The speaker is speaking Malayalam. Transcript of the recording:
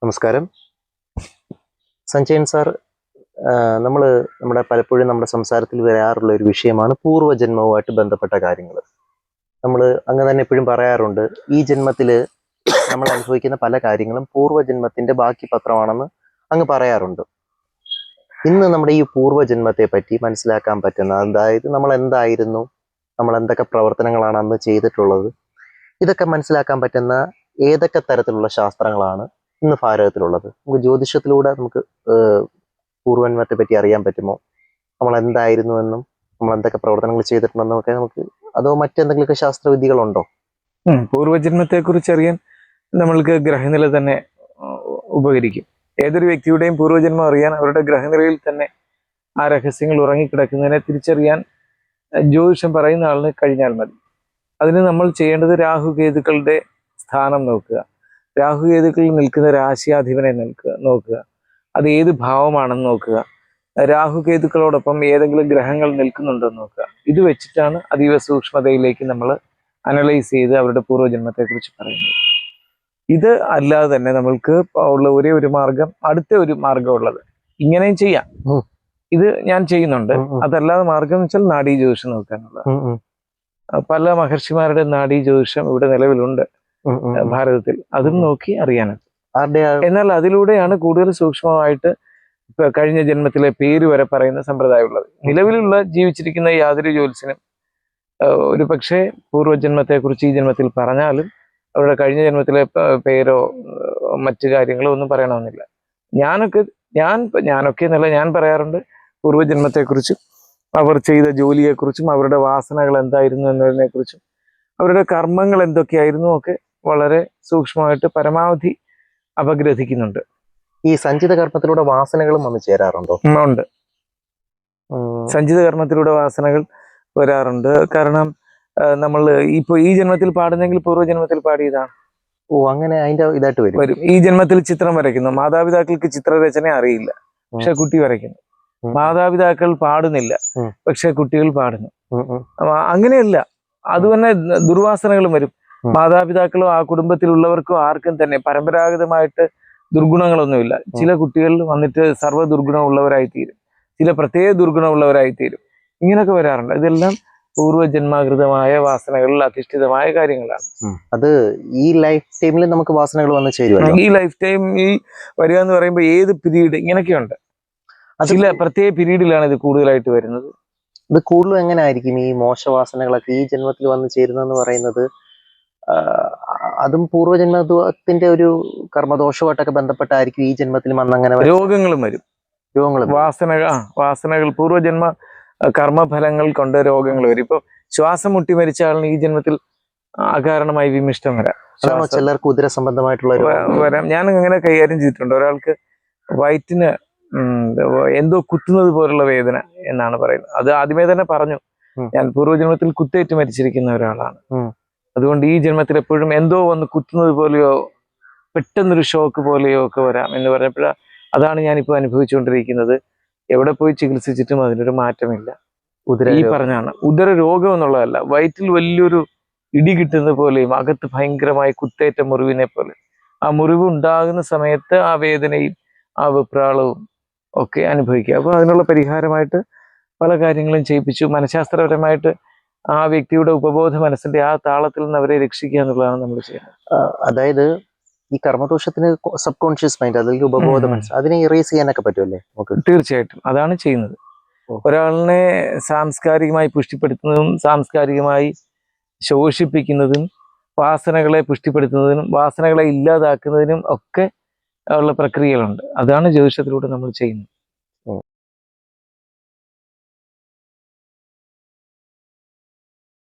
നമസ്കാരം. സഞ്ജയൻ സാർ, നമ്മൾ പലപ്പോഴും നമ്മുടെ സംസാരത്തിൽ വരാറുള്ള ഒരു വിഷയമാണ് പൂർവ്വജന്മവുമായിട്ട് ബന്ധപ്പെട്ട കാര്യങ്ങൾ. നമ്മൾ അങ്ങ് തന്നെ എപ്പോഴും പറയാറുണ്ട്, ഈ ജന്മത്തിൽ നമ്മൾ അനുഭവിക്കുന്ന പല കാര്യങ്ങളും പൂർവ്വജന്മത്തിന്റെ ബാക്കി പത്രമാണെന്ന് അങ്ങ് പറയാറുണ്ട്. ഇന്ന് നമ്മുടെ ഈ പൂർവ്വജന്മത്തെ പറ്റി മനസ്സിലാക്കാൻ പറ്റുന്ന, അതായത് നമ്മൾ എന്തായിരുന്നു, നമ്മൾ എന്തൊക്കെ പ്രവർത്തനങ്ങളാണ് അന്ന് ചെയ്തിട്ടുള്ളത്, ഇതൊക്കെ മനസ്സിലാക്കാൻ പറ്റുന്ന ഏതൊക്കെ തരത്തിലുള്ള ശാസ്ത്രങ്ങളാണ് ഇന്ന് ഭാരതത്തിലുള്ളത്? നമുക്ക് ജ്യോതിഷത്തിലൂടെ നമുക്ക് പൂർവ്വജന്മത്തെ പറ്റി അറിയാൻ പറ്റുമോ? നമ്മൾ എന്തായിരുന്നു എന്നും നമ്മൾ എന്തൊക്കെ പ്രവർത്തനങ്ങൾ ചെയ്തിട്ടുണ്ടെന്നും ഒക്കെ നമുക്ക്, അതോ മറ്റെന്തെങ്കിലുമൊക്കെ ശാസ്ത്രവിദ്യകളുണ്ടോ? പൂർവ്വജന്മത്തെ കുറിച്ച് അറിയാൻ നമ്മൾക്ക് ഗ്രഹനില തന്നെ ഉപകരിക്കും. ഏതൊരു വ്യക്തിയുടെയും പൂർവ്വജന്മം അറിയാൻ അവരുടെ ഗ്രഹനിലയിൽ തന്നെ ആ രഹസ്യങ്ങൾ ഉറങ്ങിക്കിടക്കുന്നതിനെ തിരിച്ചറിയാൻ ജ്യോതിഷം പറയുന്ന ആളിന് കഴിഞ്ഞാൽ മതി. അതിന് നമ്മൾ ചെയ്യേണ്ടത് രാഹുകേതുക്കളുടെ സ്ഥാനം നോക്കുക, രാഹുകേതുക്കൾ നിൽക്കുന്ന രാശിയാധിപനെ നോക്കുക, അത് ഏത് ഭാവമാണെന്ന് നോക്കുക, രാഹുകേതുക്കളോടൊപ്പം ഏതെങ്കിലും ഗ്രഹങ്ങൾ നിൽക്കുന്നുണ്ടെന്ന് നോക്കുക. ഇത് വെച്ചിട്ടാണ് അതീവ സൂക്ഷ്മതയിലേക്ക് നമ്മൾ അനലൈസ് ചെയ്ത് അവരുടെ പൂർവ്വജന്മത്തെക്കുറിച്ച് പറയുന്നത്. ഇത് അല്ലാതെ തന്നെ നമ്മൾക്ക് ഉള്ള ഒരേ ഒരു മാർഗം, അടുത്ത ഒരു മാർഗം ഉള്ളത് ഇങ്ങനെയും ചെയ്യാം. ഇത് ഞാൻ ചെയ്യുന്നുണ്ട്. അതല്ലാതെ മാർഗം എന്ന് വെച്ചാൽ നാഡീ ജ്യോതിഷം നോക്കാനുള്ളത്. പല മഹർഷിമാരുടെ നാഡീ ജ്യോതിഷം ഇവിടെ നിലവിലുണ്ട് ഭാരതത്തിൽ. അതും നോക്കി അറിയാനാണ്. എന്നാൽ അതിലൂടെയാണ് കൂടുതൽ സൂക്ഷ്മമായിട്ട് ഇപ്പൊ കഴിഞ്ഞ ജന്മത്തിലെ പേര് വരെ പറയുന്ന സമ്പ്രദായമുള്ളത്. നിലവിലുള്ള ജീവിച്ചിരിക്കുന്ന യാതൊരു ജ്യോത്സ്യനും ഒരു പക്ഷേ പൂർവ്വജന്മത്തെ കുറിച്ച് ഈ ജന്മത്തിൽ പറഞ്ഞാലും അവരുടെ കഴിഞ്ഞ ജന്മത്തിലെ പേരോ മറ്റു കാര്യങ്ങളോ ഒന്നും പറയണമെന്നില്ല. ഞാനൊക്കെ എന്നല്ല, ഞാൻ പറയാറുണ്ട് പൂർവ്വജന്മത്തെക്കുറിച്ചും അവർ ചെയ്ത ജോലിയെക്കുറിച്ചും അവരുടെ വാസനകൾ എന്തായിരുന്നു എന്നതിനെക്കുറിച്ചും അവരുടെ കർമ്മങ്ങൾ എന്തൊക്കെയായിരുന്നു ഒക്കെ വളരെ സൂക്ഷ്മമായിട്ട് പരമാവധി അപഗ്രഥിക്കുന്നുണ്ട്. ഈ സഞ്ചിത കർമ്മത്തിലൂടെ വാസനകളും വന്ന് ചേരാറുണ്ടോ? ഉണ്ട്. സഞ്ചിത കർമ്മത്തിലൂടെ വാസനകൾ വരാറുണ്ട്. കാരണം നമ്മൾ ഇപ്പൊ ഈ ജന്മത്തിൽ പാടുന്നെങ്കിൽ പൂർവ്വജന്മത്തിൽ പാടിയതാണ്. അങ്ങനെ അതിന്റെ ഇതായിട്ട് വരും. ഈ ജന്മത്തിൽ ചിത്രം വരയ്ക്കുന്നു, മാതാപിതാക്കൾക്ക് ചിത്രരചന അറിയില്ല, പക്ഷെ കുട്ടി വരയ്ക്കുന്നു. മാതാപിതാക്കൾ പാടുന്നില്ല, പക്ഷെ കുട്ടികൾ പാടുന്നു. അങ്ങനെയല്ല, അത് തന്നെ ദുർവാസനകളും വരും. മാതാപിതാക്കളോ ആ കുടുംബത്തിലുള്ളവർക്കോ ആർക്കും തന്നെ പരമ്പരാഗതമായിട്ട് ദുർഗുണങ്ങളൊന്നുമില്ല. ചില കുട്ടികൾ വന്നിട്ട് സർവ്വ ദുർഗുണമുള്ളവരായിത്തീരും, ചില പ്രത്യേക ദുർഗുണമുള്ളവരായിത്തീരും. ഇങ്ങനെയൊക്കെ വരാറുണ്ട്. ഇതെല്ലാം പൂർവ്വജന്മാകൃതമായ വാസനകളിൽ അധിഷ്ഠിതമായ കാര്യങ്ങളാണ്. അത് ഈ ലൈഫ് ടൈമിൽ നമുക്ക് വാസനകൾ വന്ന് ചേരുമല്ലോ. ഈ ലൈഫ് ടൈം ഈ വരിക എന്ന് പറയുമ്പോൾ ഏത് പീരീഡ് ഇങ്ങനെയൊക്കെയുണ്ട്. ചില പ്രത്യേക പീരീഡിലാണ് ഇത് കൂടുതലായിട്ട് വരുന്നത്. ഇത് കൂടുതലും എങ്ങനെ ആയിരിക്കും ഈ മോശവാസനകളൊക്കെ ഈ ജന്മത്തിൽ വന്ന് ചേരുന്നെന്ന് പറയുന്നത്? അതും പൂർവ്വജന്മത്തിന്റെ ഒരു കർമ്മദോഷമായിട്ടൊക്കെ ബന്ധപ്പെട്ടായിരിക്കും ഈ ജന്മത്തിൽ വന്നങ്ങനെ രോഗങ്ങളും വരും. വാസനകൾ പൂർവ്വജന്മ കർമ്മഫലങ്ങൾ കൊണ്ട് രോഗങ്ങൾ വരും. ഇപ്പൊ ശ്വാസം മുട്ടി മരിച്ച ആളിന് ഈ ജന്മത്തിൽ അകാരണമായി വിമിഷ്ടം വരാം. ചിലർക്ക് ഉദര സംബന്ധമായിട്ടുള്ള വരാം. ഞാൻ അങ്ങനെ കൈകാര്യം ചെയ്തിട്ടുണ്ട്. ഒരാൾക്ക് വയറ്റിന് എന്തോ കുത്തുന്നത് പോലുള്ള വേദന എന്നാണ് പറയുന്നത്. അത് ആദ്യമേ തന്നെ പറഞ്ഞു, ഞാൻ പൂർവ്വജന്മത്തിൽ കുത്തേറ്റ് മരിച്ചിരിക്കുന്ന ഒരാളാണ്. അതുകൊണ്ട് ഈ ജന്മത്തിൽ എപ്പോഴും എന്തോ വന്ന് കുത്തുന്നത് പോലെയോ പെട്ടെന്നൊരു ഷോക്ക് പോലെയോ ഒക്കെ വരാം എന്ന് പറഞ്ഞപ്പോൾ അതാണ് ഞാനിപ്പോൾ അനുഭവിച്ചുകൊണ്ടിരിക്കുന്നത്. എവിടെ പോയി ചികിത്സിച്ചിട്ടും അതിനൊരു മാറ്റമില്ല. ഈ പറഞ്ഞാണ് ഉദര രോഗം എന്നുള്ളതല്ല, വയറ്റിൽ വലിയൊരു ഇടി കിട്ടുന്ന പോലെയും അകത്ത് ഭയങ്കരമായി കുത്തേറ്റ മുറിവിനെ പോലെ ആ മുറിവ് ഉണ്ടാകുന്ന സമയത്ത് ആ വേദനയും ആ വെപ്രാളവും ഒക്കെ അനുഭവിക്കുക. അപ്പോൾ അതിനുള്ള പരിഹാരമായിട്ട് പല കാര്യങ്ങളും ചെയ്യിപ്പിച്ചു. മനഃശാസ്ത്രപരമായിട്ട് ആ വ്യക്തിയുടെ ഉപബോധ മനസ്സിന്റെ ആ താളത്തിൽ നിന്ന് അവരെ രക്ഷിക്കുക എന്നുള്ളതാണ് നമ്മൾ ചെയ്യുന്നത്. അതായത് ഈ കർമ്മദോഷത്തിന് സബ് കോൺഷ്യസ് മൈൻഡ്, അതിൽ ഉപബോധ മനസ്സ്, അതിനെ ഇറേസ് ചെയ്യാനൊക്കെ പറ്റുമല്ലേ? തീർച്ചയായിട്ടും അതാണ് ചെയ്യുന്നത്. ഒരാളിനെ സാംസ്കാരികമായി പുഷ്ടിപ്പെടുത്തുന്നതും സാംസ്കാരികമായി ശോഷിപ്പിക്കുന്നതും വാസനകളെ പുഷ്ടിപ്പെടുത്തുന്നതിനും വാസനകളെ ഇല്ലാതാക്കുന്നതിനും ഒക്കെ ഉള്ള പ്രക്രിയകളുണ്ട്. അതാണ് ജ്യോതിഷത്തിലൂടെ നമ്മൾ ചെയ്യുന്നത്.